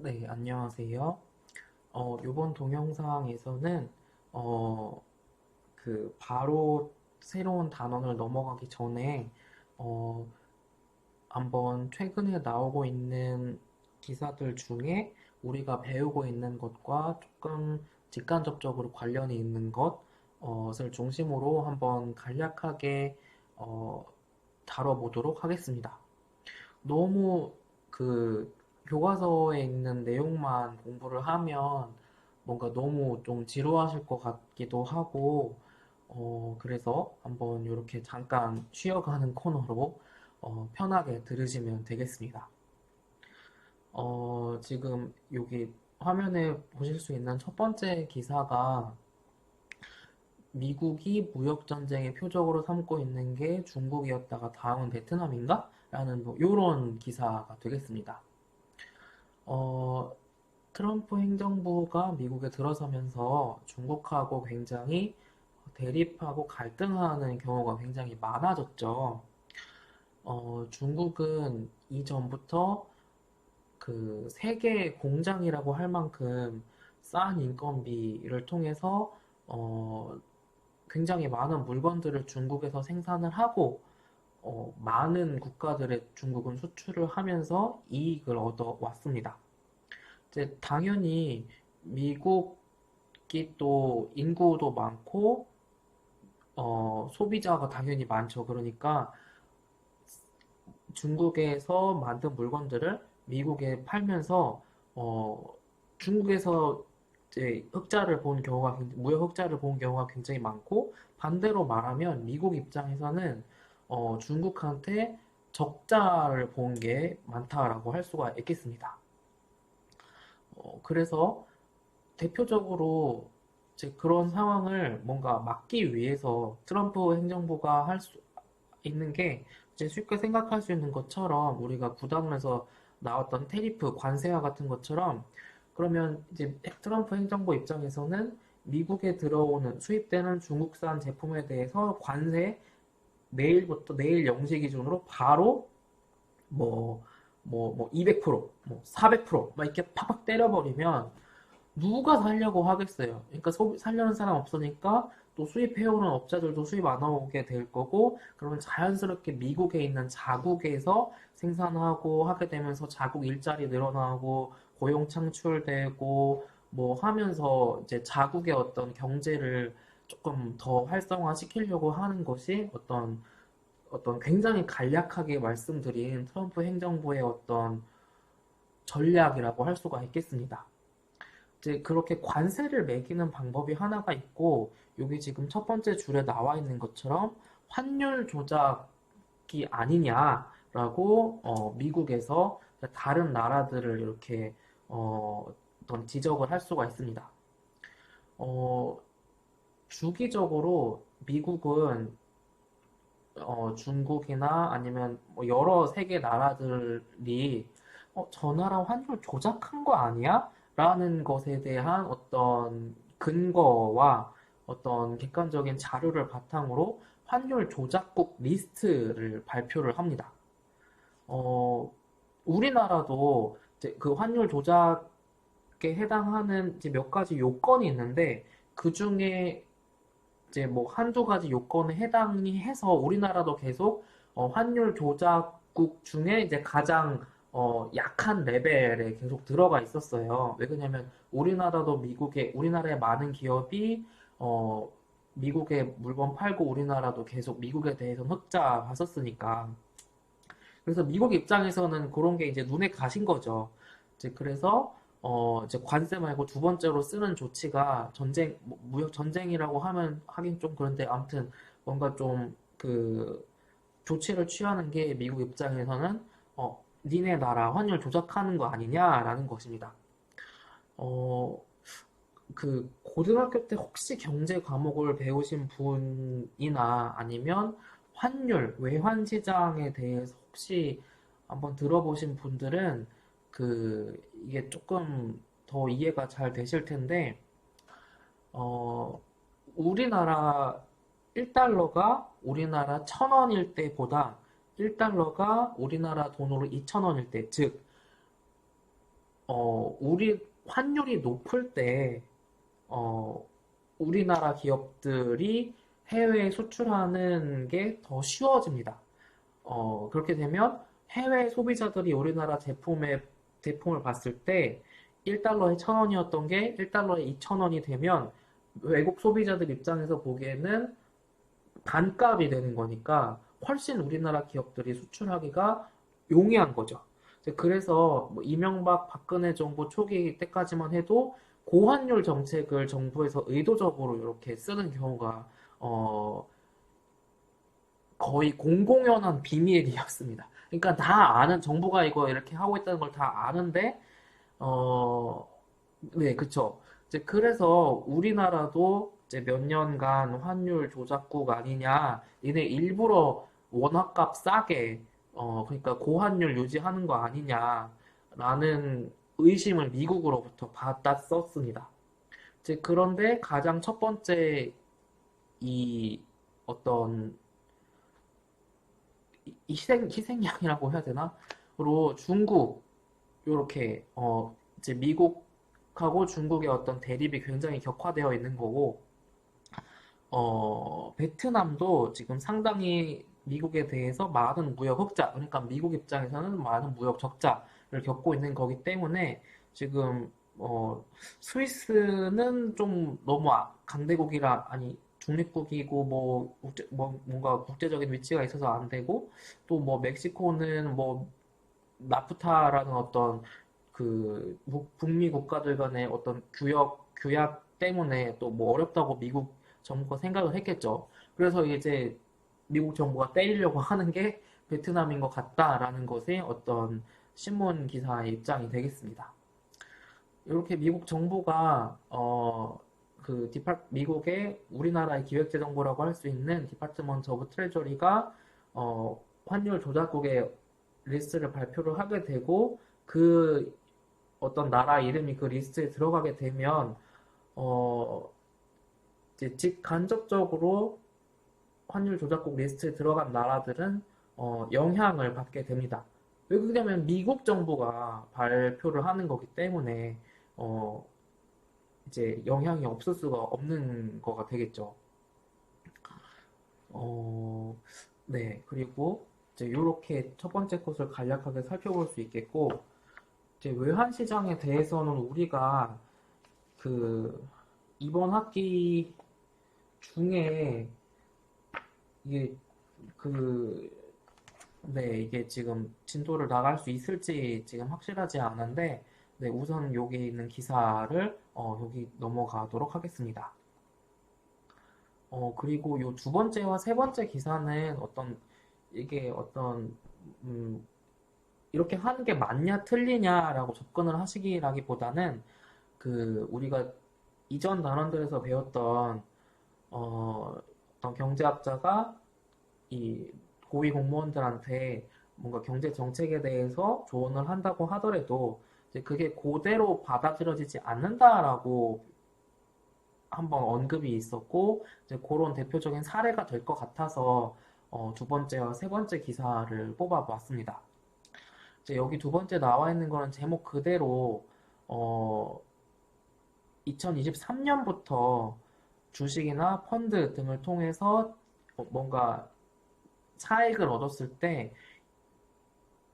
네, 안녕하세요. 이번 동영상에서는, 어, 바로 새로운 단원을 넘어가기 전에, 어, 한번 최근에 나오고 있는 기사들 중에 우리가 배우고 있는 것과 조금 직간접적으로 관련이 있는 것을 중심으로 한번 간략하게, 어, 다뤄보도록 하겠습니다. 너무 그 교과서에 있는 내용만 공부를 하면 뭔가 너무 좀 지루하실 것 같기도 하고, 그래서 한번 이렇게 잠깐 쉬어가는 코너로 편하게 들으시면 되겠습니다. 지금 여기 화면에 보실 수 있는 첫 번째 기사가 미국이 무역전쟁의 표적으로 삼고 있는 게 중국이었다가 다음은 베트남인가? 라는 뭐 이런 기사가 되겠습니다. 어, 트럼프 행정부가 미국에 들어서면서 중국하고 굉장히 대립하고 갈등하는 경우가 굉장히 많아졌죠. 중국은 이전부터 그 세계 공장이라고 할 만큼 싼 인건비를 통해서 어, 굉장히 많은 물건들을 중국에서 생산을 하고 많은 국가들의 중국은 수출을 하면서 이익을 얻어 왔습니다. 이제 당연히 미국이 또 인구도 많고 소비자가 당연히 많죠. 그러니까 중국에서 만든 물건들을 미국에 팔면서 어, 중국에서 이제 흑자를 본 경우가 무역 흑자를 본 경우가 굉장히 많고 반대로 말하면 미국 입장에서는 중국한테 적자를 본 게 많다라고 할 수가 있겠습니다. 그래서 대표적으로 이제 그런 상황을 뭔가 막기 위해서 트럼프 행정부가 할 수 있는 게 이제 쉽게 생각할 수 있는 것처럼 우리가 구단에서 나왔던 테리프 관세와 같은 것처럼 그러면 이제 트럼프 행정부 입장에서는 미국에 들어오는 수입되는 중국산 제품에 대해서 관세 내일부터 내일 0시 기준으로 바로 뭐 200%, 뭐 400%막 이렇게 팍팍 때려버리면 누가 살려고 하겠어요. 그러니까 살려는 사람 없으니까 또 수입해오는 업자들도 수입 안 오게 될 거고, 그러면 자연스럽게 미국에 있는 자국에서 생산하고 하게 되면서 자국 일자리 늘어나고 고용 창출되고 뭐 하면서 이제 자국의 어떤 경제를 조금 더 활성화시키려고 하는 것이 어떤 굉장히 간략하게 말씀드린 트럼프 행정부의 어떤 전략이라고 할 수가 있겠습니다. 이제 그렇게 관세를 매기는 방법이 하나가 있고, 여기 지금 첫 번째 줄에 나와 있는 것처럼 환율 조작이 아니냐라고 미국에서 다른 나라들을 이렇게 어떤 지적을 할 수가 있습니다. 어, 주기적으로 미국은 중국이나 아니면 뭐 여러 세계 나라들이 저 나라 환율 조작한 거 아니야? 라는 것에 대한 어떤 근거와 어떤 객관적인 자료를 바탕으로 환율 조작국 리스트를 발표를 합니다. 어, 우리나라도 이제 그 환율 조작에 해당하는 이제 몇 가지 요건이 있는데 그 중에 이제 뭐 한두 가지 요건에 해당이 해서 우리나라도 계속 환율 조작국 중에 이제 가장 약한 레벨에 계속 들어가 있었어요. 왜 그러냐면 우리나라의 많은 기업이 어, 미국에 물건 팔고 우리나라도 계속 미국에 대해서 흑자 봤었으니까. 그래서 미국 입장에서는 그런 게 이제 눈에 가신 거죠. 이제 그래서 이제 관세 말고 두 번째로 쓰는 조치가 무역 전쟁이라고 하면 하긴 좀 그런데 아무튼 뭔가 좀 그 조치를 취하는 게 미국 입장에서는 니네 나라 환율 조작하는 거 아니냐라는 것입니다. 어, 그 고등학교 때 혹시 경제 과목을 배우신 분이나 아니면 외환 시장에 대해서 혹시 한번 들어보신 분들은 이게 조금 더 이해가 잘 되실 텐데 어, 우리나라 1달러가 우리나라 1,000원일 때보다 1달러가 우리나라 돈으로 2,000원일 때, 즉 우리 환율이 높을 때, 어, 우리나라 기업들이 해외에 수출하는 게 더 쉬워집니다. 그렇게 되면 해외 소비자들이 우리나라 제품을 봤을 때 1달러에 1,000원이었던 게 1달러에 2,000원이 되면 외국 소비자들 입장에서 보기에는 반값이 되는 거니까 훨씬 우리나라 기업들이 수출하기가 용이한 거죠. 그래서 뭐 이명박 박근혜 정부 초기 때까지만 해도 고환율 정책을 정부에서 의도적으로 이렇게 쓰는 경우가 어, 거의 공공연한 비밀이었습니다. 그러니까 다 아는 정부가 이거 이렇게 하고 있다는 걸 다 아는데 어, 네, 그쵸. 이제 그래서 우리나라도 이제 몇 년간 환율 조작국 아니냐, 얘네 일부러 원화값 싸게, 그러니까 고환율 유지하는 거 아니냐라는 의심을 미국으로부터 받았었습니다. 이제 그런데 가장 첫 번째 이 어떤 희생양이라고 해야 되나? 로 중국, 요렇게, 이제 미국하고 중국의 어떤 대립이 굉장히 격화되어 있는 거고, 베트남도 지금 상당히 미국에 대해서 많은 무역 흑자, 그러니까 미국 입장에서는 많은 무역 적자를 겪고 있는 거기 때문에 지금, 스위스는 좀 너무 강대국이라, 아니, 중립국이고, 뭔가 국제적인 위치가 있어서 안 되고, 또 뭐, 멕시코는 뭐, 나프타라는 어떤 북미 국가들 간의 어떤 규약 때문에 또 뭐 어렵다고 미국 정부가 생각을 했겠죠. 그래서 이제 미국 정부가 때리려고 하는 게 베트남인 것 같다라는 것이 어떤 신문 기사의 입장이 되겠습니다. 이렇게 미국 정부가 미국의 우리나라의 기획재정부라고 할 수 있는 디파트먼트 오브 트레저리가 환율 조작국의 리스트를 발표를 하게 되고 그 어떤 나라 이름이 그 리스트에 들어가게 되면 어, 이제 직간접적으로 환율 조작국 리스트에 들어간 나라들은 영향을 받게 됩니다. 왜 그러냐면 미국 정부가 발표를 하는 거기 때문에 어, 이제 영향이 없을 수가 없는 거가 되겠죠. 어, 네. 그리고 이제 이렇게 첫 번째 것을 간략하게 살펴볼 수 있겠고, 이제 외환 시장에 대해서는 우리가 그 이번 학기 중에 이게 그 네, 이게 지금 진도를 나갈 수 있을지 지금 확실하지 않은데, 네, 우선 여기 있는 기사를 여기 넘어가도록 하겠습니다. 그리고 요 두 번째와 세 번째 기사는 이게 음, 이렇게 하는 게 맞냐, 틀리냐라고 접근을 하시기라기보다는, 우리가 이전 단원들에서 배웠던, 어떤 경제학자가 이 고위 공무원들한테 뭔가 경제 정책에 대해서 조언을 한다고 하더라도, 이제 그게 그대로 받아들여지지 않는다라고 한번 언급이 있었고, 이제 그런 대표적인 사례가 될 것 같아서 두 번째와 세 번째 기사를 뽑아봤습니다. 이제 여기 두 번째 나와 있는 거는 제목 그대로 어, 2023년부터 주식이나 펀드 등을 통해서 뭔가 차익을 얻었을 때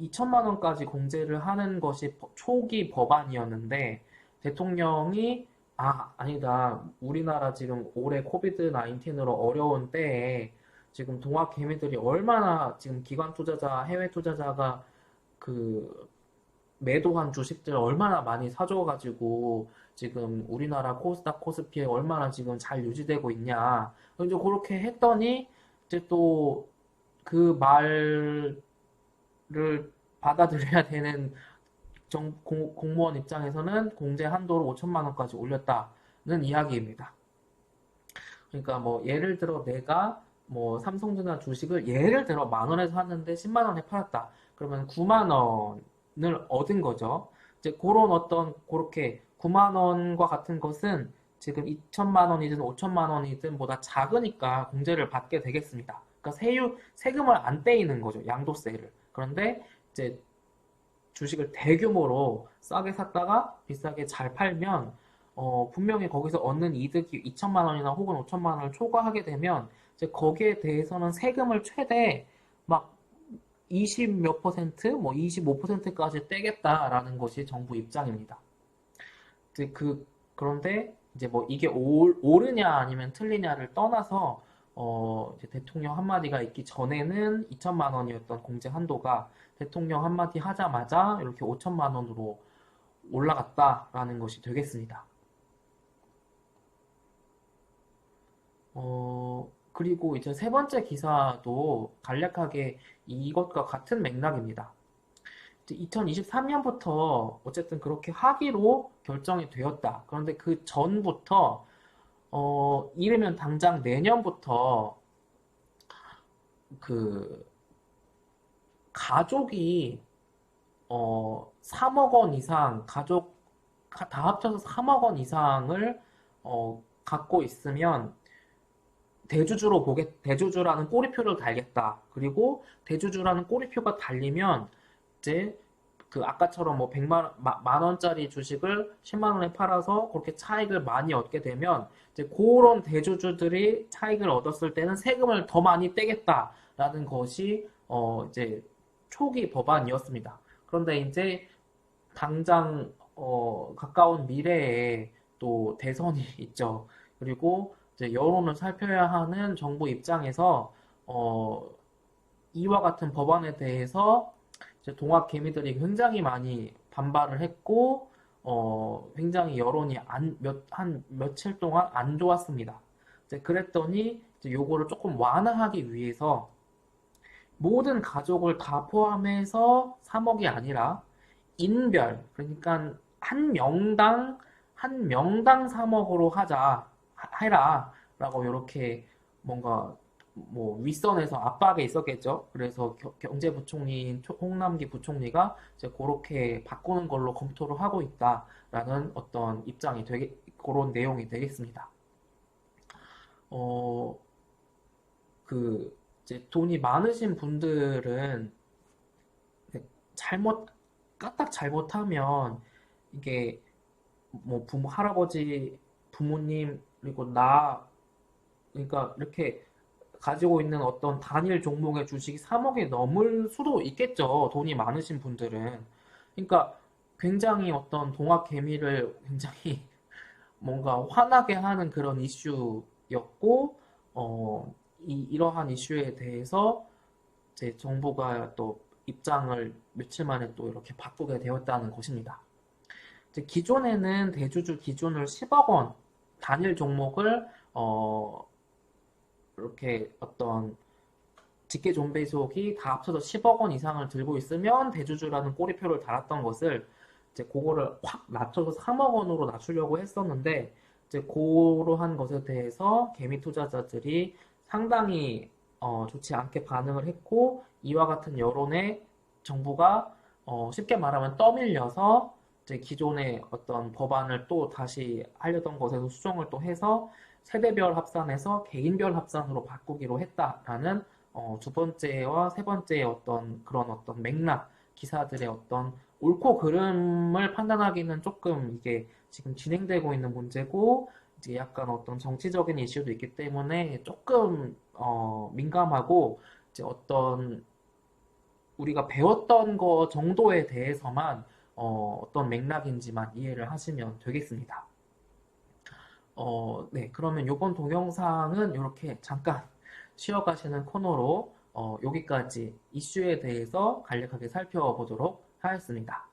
2천만 원까지 공제를 하는 것이 초기 법안이었는데 대통령이 아니다. 우리나라 지금 올해 코비드 19으로 어려운 때에 지금 동학 개미들이 얼마나 지금 기관 투자자, 해외 투자자가 그 매도한 주식들 얼마나 많이 사줘가지고 지금 우리나라 코스닥 코스피에 얼마나 지금 잘 유지되고 있냐. 이제 그렇게 했더니 이제 또 그 말을 받아들여야 되는 공무원 입장에서는 공제 한도를 5천만 원까지 올렸다는 이야기입니다. 그러니까 뭐 예를 들어 내가 뭐 삼성전자 주식을 예를 들어 만 원에 샀는데 10만 원에 팔았다. 그러면 9만 원을 얻은 거죠. 이제 그런 그렇게 9만 원과 같은 것은 지금 2천만 원이든 5천만 원이든 보다 작으니까 공제를 받게 되겠습니다. 그러니까 세금을 안 떼이는 거죠. 양도세를. 그런데 이제 주식을 대규모로 싸게 샀다가 비싸게 잘 팔면 분명히 거기서 얻는 이득이 2천만 원이나 혹은 5천만 원을 초과하게 되면 이제 거기에 대해서는 세금을 최대 막 20 몇 퍼센트, 뭐 25%까지 떼겠다라는 것이 정부 입장입니다. 이제 그런데 이제 뭐 이게 옳으냐 아니면 틀리냐를 떠나서 이제 대통령 한마디가 있기 전에는 2천만 원이었던 공제 한도가 대통령 한마디 하자마자 이렇게 5천만 원으로 올라갔다라는 것이 되겠습니다. 그리고 이제 세 번째 기사도 간략하게 이것과 같은 맥락입니다. 2023년부터 어쨌든 그렇게 하기로 결정이 되었다. 그런데 그 전부터 이르면 당장 내년부터 그 가족이 3억 원 이상 가족 다 합쳐서 3억 원 이상을 갖고 있으면 대주주라는 꼬리표를 달겠다. 그리고 대주주라는 꼬리표가 달리면 이제 그 아까처럼 뭐 100만 원짜리 주식을 10만 원에 팔아서 그렇게 차익을 많이 얻게 되면 이제 그런 대주주들이 차익을 얻었을 때는 세금을 더 많이 떼겠다라는 것이 이제 초기 법안이었습니다. 그런데 이제 당장 가까운 미래에 또 대선이 있죠. 그리고 이제 여론을 살펴야 하는 정부 입장에서 이와 같은 법안에 대해서 이제 동학 개미들이 굉장히 많이 반발을 했고 굉장히 여론이 한 며칠 동안 안 좋았습니다. 이제 그랬더니 이제 요거를 조금 완화하기 위해서 모든 가족을 다 포함해서 3억이 아니라 인별, 그러니까 한 명당 3억으로 해라 라고 이렇게 뭔가 뭐 윗선에서 압박이 있었겠죠. 그래서 경제부총리인 홍남기 부총리가 이제 그렇게 바꾸는 걸로 검토를 하고 있다라는 어떤 입장이 그런 내용이 되겠습니다. 이제 돈이 많으신 분들은 까딱 잘못하면 이게 뭐 할아버지, 부모님, 그리고 그러니까 이렇게 가지고 있는 어떤 단일 종목의 주식이 3억이 넘을 수도 있겠죠. 돈이 많으신 분들은. 그러니까 굉장히 어떤 동학 개미를 굉장히 뭔가 화나게 하는 그런 이슈였고, 이러한 이슈에 대해서 이제 정부가 또 입장을 며칠 만에 또 이렇게 바꾸게 되었다는 것입니다. 이제 기존에는 대주주 기준을 10억 원 단일 종목을 이렇게 어떤 직계존배속이 다 합쳐서 10억 원 이상을 들고 있으면 대주주라는 꼬리표를 달았던 것을 이제 그거를 확 낮춰서 3억 원으로 낮추려고 했었는데 이제 그러한 것에 대해서 개미 투자자들이 상당히 좋지 않게 반응을 했고 이와 같은 여론에 정부가 쉽게 말하면 떠밀려서 이제 기존의 어떤 법안을 또 다시 하려던 것에서 수정을 또 해서 세대별 합산에서 개인별 합산으로 바꾸기로 했다라는 두 번째와 세 번째의 그런 어떤 맥락, 기사들의 어떤 옳고 그름을 판단하기는 조금 이게 지금 진행되고 있는 문제고 이제 약간 어떤 정치적인 이슈도 있기 때문에 조금 민감하고 이제 어떤 우리가 배웠던 거 정도에 대해서만 어떤 맥락인지만 이해를 하시면 되겠습니다. 네, 그러면 이번 동영상은 이렇게 잠깐 쉬어가시는 코너로 여기까지 이슈에 대해서 간략하게 살펴보도록 하겠습니다.